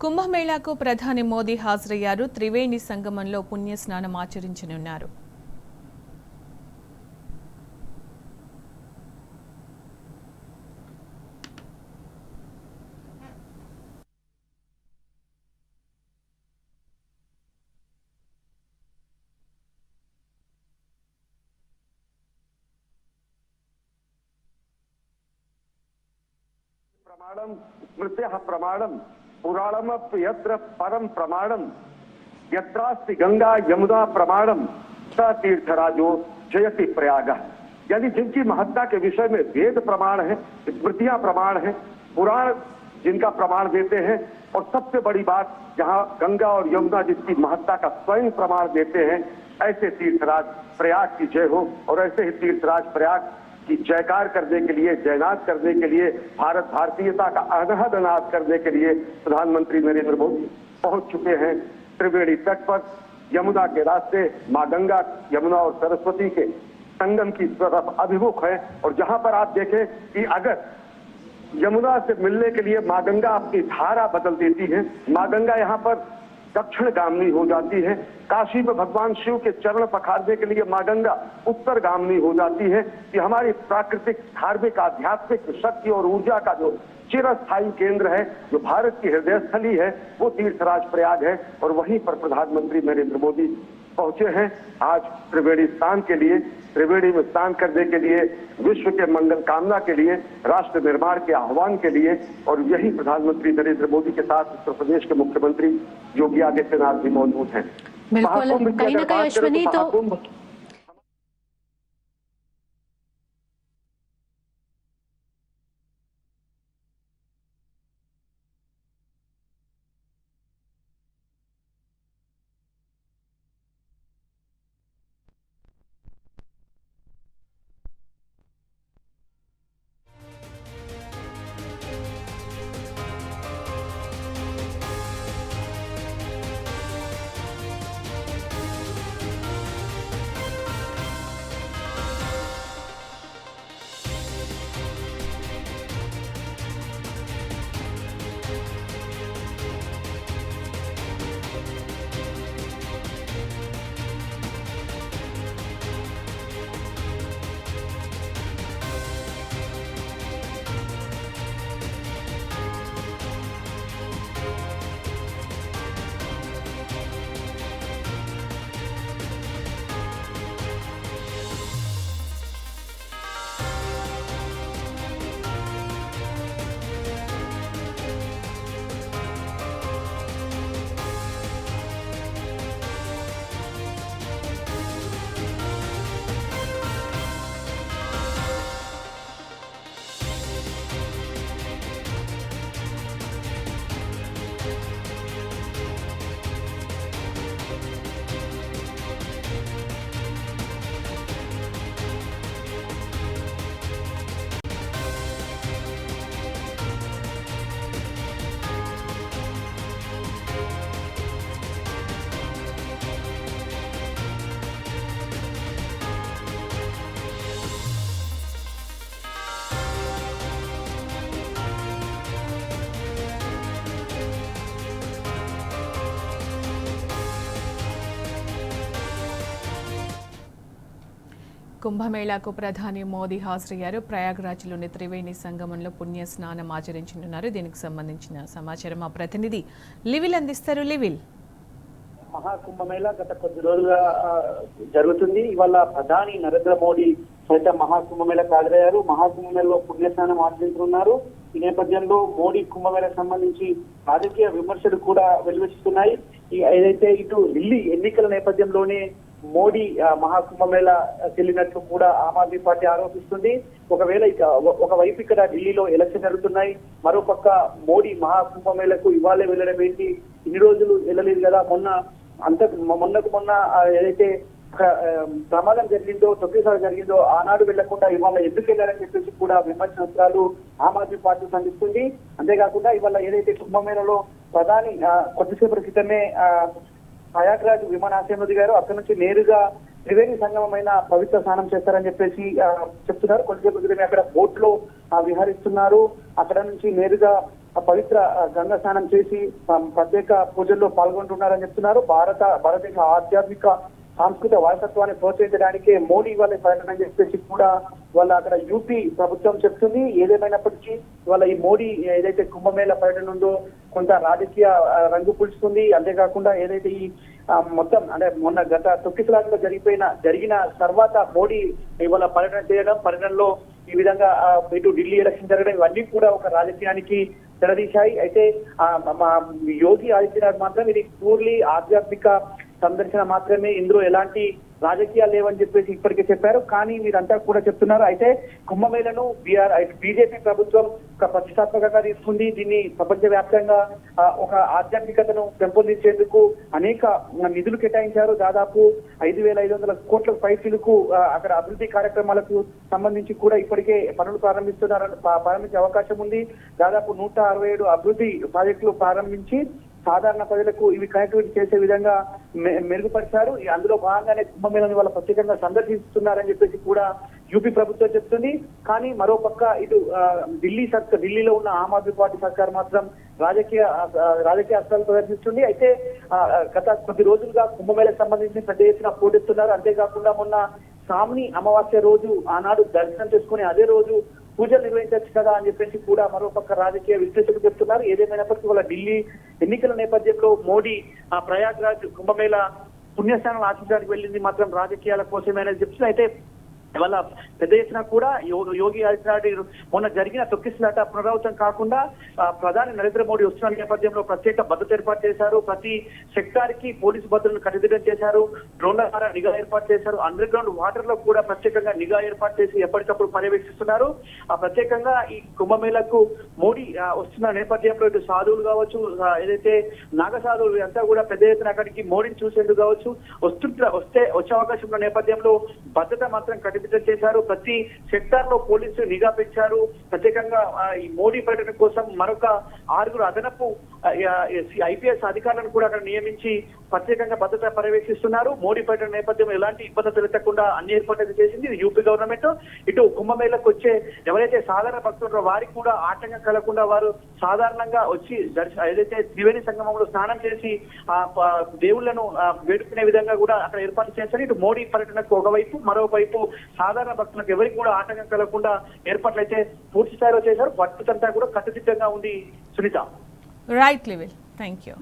కుంభమేళాకు ప్రధాని మోదీ హాజరయ్యారు. త్రివేణి సంగమంలో పుణ్యస్నానం ఆచరించనున్నారు. प्रमाणम स्मृत्या प्रमाणम पुराणमप यत्र परम प्रमाणम यत्रास्ति गंगा यमुना प्रमाणम स तीर्थराजो जयति प्रयाग। यानी जिनकी महत्ता के विषय में वेद प्रमाण है, स्मृतियां प्रमाण है, पुराण जिनका प्रमाण देते हैं, और सबसे बड़ी बात जहां गंगा और यमुना जिसकी महत्ता का स्वयं प्रमाण देते हैं, ऐसे तीर्थराज प्रयाग की जय हो। और ऐसे ही तीर्थराज प्रयाग की जयकार करने के लिए, जयनाद करने के लिए, भारत भारतीयता का अनहद नाद करने के लिए प्रधानमंत्री नरेंद्र मोदी पहुंच चुके हैं। त्रिवेणी तट पर यमुना के रास्ते मां गंगा, यमुना और सरस्वती के संगम की तरफ अभिमुख है। और जहां पर आप देखें कि अगर यमुना से मिलने के लिए मां गंगा अपनी धारा बदल देती है, मां गंगा यहाँ पर दक्षिण गामनी हो जाती है। काशी में भगवान शिव के चरण पखारने के लिए मां गंगा उत्तर गामनी हो जाती है। कि हमारी प्राकृतिक, धार्मिक, आध्यात्मिक शक्ति और ऊर्जा का जो चिरस्थायी केंद्र है, जो भारत की हृदय स्थली है, वो तीर्थराज प्रयाग है। और वहीं पर प्रधानमंत्री नरेंद्र मोदी पहुंचे हैं आज त्रिवेणी स्नान के लिए, त्रिवेणी में स्नान करने के लिए, विश्व के मंगल कामना के लिए, राष्ट्र निर्माण के आह्वान के लिए। और यही प्रधानमंत्री नरेंद्र मोदी के साथ उत्तर प्रदेश के मुख्यमंत्री योगी आदित्यनाथ भी मौजूद हैं। बिल्कुल, कहीं ना कहीं अश्विनी तो కుంభమేళాకు ప్రధాని మోదీ హాజరయ్యారు. ప్రయాగ్రాజ్లోని త్రివేణి సంగమంలో పుణ్య స్నానం ఆచరించనున్నారు. దీనికి సంబంధించిన సమాచారం మా ప్రతినిధి లివిల్ అందిస్తారు. లివిల్, మహాకుంభమేళా గత కొద్ది రోజులుగా జరుగుతుంది. ఇవాళ ప్రధాని నరేంద్ర మోడీ సైతం మహాకుంభమేళాకు హాజరయ్యారు. మహాకుంభమేళలో పుణ్యస్నానం ఆచరించనున్నారు. ఈ నేపథ్యంలో మోడీ కుంభమేళకు సంబంధించి రాజకీయ విమర్శలు కూడా వెలువెత్తుతున్నాయి. ఏదైతే ఇటు ఢిల్లీ ఎన్నికల నేపథ్యంలోనే మోడీ మహాకుంభమేళ చెల్లినట్లు కూడా ఆమ్ ఆద్మీ పార్టీ ఆరోపిస్తుంది. ఒకవేళ ఒకవైపు ఇక్కడ ఢిల్లీలో ఎలక్షన్ జరుగుతున్నాయి, మరోపక్క మోడీ మహాకుంభమేళకు ఇవాళే వెళ్ళడం ఏంటి, ఇన్ని రోజులు వెళ్ళలేదు కదా, మొన్నకు మొన్న ఏదైతే ప్రమాదం జరిగిందో, తొక్కేసారి జరిగిందో, ఆనాడు వెళ్లకుండా ఇవాళ ఎందుకు వెళ్ళారని చెప్పేసి కూడా విమర్శనాలు ఆమ్ ఆద్మీ పార్టీ సంధిస్తుంది. అంతేకాకుండా ఇవాళ ఏదైతే కుంభమేళలో ప్రధాని కొద్దిసేపటి క్రితమే ప్రయాగ్రాజ్ విమానాశ్రయం దిగారు. అక్కడి నుంచి నేరుగా త్రివేణి సంగమమైన పవిత్ర స్నానం చేస్తారని చెప్పేసి చెప్తున్నారు. కొద్దిసేపు క్రితమే అక్కడ బోట్ లో విహరిస్తున్నారు. అక్కడ నుంచి నేరుగా పవిత్ర గంగా స్నానం చేసి ప్రత్యేక పూజల్లో పాల్గొంటున్నారని చెప్తున్నారు. భారతదేశ ఆధ్యాత్మిక సాంస్కృతిక వారసత్వాన్ని ప్రోత్సహించడానికే మోడీ వాళ్ళ పర్యటన అని చెప్పేసి కూడా వాళ్ళ అక్కడ యూపీ ప్రభుత్వం చెప్తుంది. ఏదేమైనప్పటికీ వాళ్ళ ఈ మోడీ ఏదైతే కుంభమేళ పర్యటన ఉందో కొంత రాజకీయ రంగు పులుస్తుంది. అంతేకాకుండా ఏదైతే ఈ మొత్తం అంటే మొన్న గత తొక్కిసలాటలో జరిగిన తర్వాత మోడీ ఇవాళ పర్యటనలో ఈ విధంగా ఇటు ఢిల్లీ ఎలక్షన్ జరగడం ఇవన్నీ కూడా ఒక రాజకీయానికి తెరదీశాయి. అయితే మా యోగి ఆదిత్యనాథ్ మాత్రం ఇది పూర్లీ ఆధ్యాత్మిక సందర్శన మాత్రమే, ఇందులో ఎలాంటి రాజకీయాలు లేవని చెప్పేసి ఇప్పటికే చెప్పారు. కానీ మీరంతా కూడా చెప్తున్నారు అయితే కుంభమేళను బీజేపీ ప్రభుత్వం ఒక ప్రతిష్టాత్మకంగా తీసుకుంది. దీన్ని ప్రపంచవ్యాప్తంగా ఒక ఆధ్యాత్మికతను పెంపొందించేందుకు అనేక నిధులు కేటాయించారు. దాదాపు 5,500 కోట్ల పైసలకు అక్కడ అభివృద్ధి కార్యక్రమాలకు సంబంధించి కూడా ఇప్పటికే పనులు ప్రారంభించే అవకాశం ఉంది. దాదాపు 167 అభివృద్ధి ప్రాజెక్టులు ప్రారంభించి సాధారణ ప్రజలకు ఇవి కనెక్టివిటీ చేసే విధంగా మెరుగుపరిచారు. అందులో భాగంగానే కుంభమేళను వాళ్ళ ప్రత్యేకంగా సందర్శిస్తున్నారని చెప్పేసి కూడా యూపీ ప్రభుత్వం చెప్తుంది. కానీ మరోపక్క ఇటు ఢిల్లీలో ఉన్న ఆమ్ ఆద్మీ పార్టీ సర్కార్ మాత్రం రాజకీయ అస్త్రాలు ప్రదర్శిస్తుంది. అయితే గత కొద్ది రోజులుగా కుంభమేళకు సంబంధించి పెద్ద ఎత్తున పోటెత్తున్నారు. అంతేకాకుండా మొన్న శ్రావణి అమావాస్య రోజు ఆనాడు దర్శనం చేసుకుని అదే రోజు పూజలు నిర్వహించవచ్చు కదా అని చెప్పేసి కూడా మరోపక్క రాజకీయ విశ్లేషకులు చెప్తున్నారు. ఏదేమైనప్పటికీ వాళ్ళ ఢిల్లీ ఎన్నికల నేపథ్యంలో మోడీ ప్రయాగ్రాజ్ కుంభమేళ పుణ్యస్థానం ఆశించడానికి వెళ్ళింది మాత్రం రాజకీయాల కోసమే అనేది చెప్తున్నారు. అయితే ఇవాళ పెద్ద ఎత్తున కూడా యోగి ఆదిత్యనాథ్ మొన్న జరిగిన తొక్కిసలాట పునరావృతం కాకుండా ప్రధాని నరేంద్ర మోడీ వస్తున్న నేపథ్యంలో ప్రత్యేక భద్రత ఏర్పాటు చేశారు. ప్రతి సెక్టార్ కి పోలీసు భద్రతను కట్టుదిట్టం చేశారు. డ్రోన్ల ద్వారా నిఘా ఏర్పాటు చేశారు. అండర్ గ్రౌండ్ వాటర్ లో కూడా ప్రత్యేకంగా నిఘా ఏర్పాటు చేసి ఎప్పటికప్పుడు పర్యవేక్షిస్తున్నారు. ప్రత్యేకంగా ఈ కుంభమేళకు మోడీ వస్తున్న నేపథ్యంలో ఇటు సాధువులు కావచ్చు, ఏదైతే నాగ సాధువులు అంతా కూడా పెద్ద ఎత్తున అక్కడికి మోడీని చూసేందుకు కావచ్చు వచ్చే అవకాశం ఉన్న నేపథ్యంలో భద్రత మాత్రం చేశారు. ప్రతి సెక్టార్ లో పోలీసులు నిఘా పెంచారు. ప్రత్యేకంగా ఈ మోడీ పర్యటన కోసం మరొక 6 అదనపు ఐపీఎస్ అధికారులను కూడా అక్కడ నియమించి ప్రత్యేకంగా భద్రత పర్యవేక్షిస్తున్నారు. మోడీ పర్యటన నేపథ్యంలో ఎలాంటి ఇబ్బందులు తలెత్తకుండా అన్ని ఏర్పాట్లు చేసింది యూపీ గవర్నమెంట్. ఇటు కుంభమేళకు వచ్చే ఎవరైతే సాధారణ భక్తులు వారికి కూడా ఆటంకం కలగకుండా వారు సాధారణంగా వచ్చి ఏదైతే త్రివేణి సంగమంలో స్నానం చేసి దేవుళ్లను వేడుకునే విధంగా కూడా అక్కడ ఏర్పాటు చేశారు. ఇటు మోడీ పర్యటనకు ఒకవైపు మరోవైపు సాధారణ భక్తులకు ఎవరికి కూడా ఆటంకం కలగకుండా ఏర్పాట్లు అయితే పూర్తి స్థాయిలో చేశారు. భద్రతంతా కూడా కట్టుదిట్టంగా ఉంది. Sunitha. Right level. Thank you.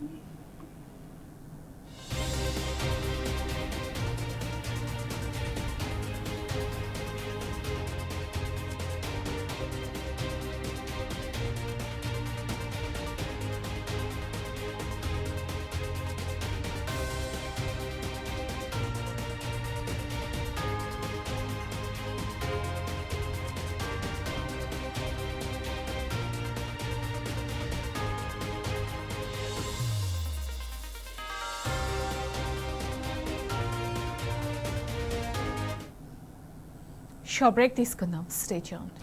Short break తీసుకుందాం. Stay tuned.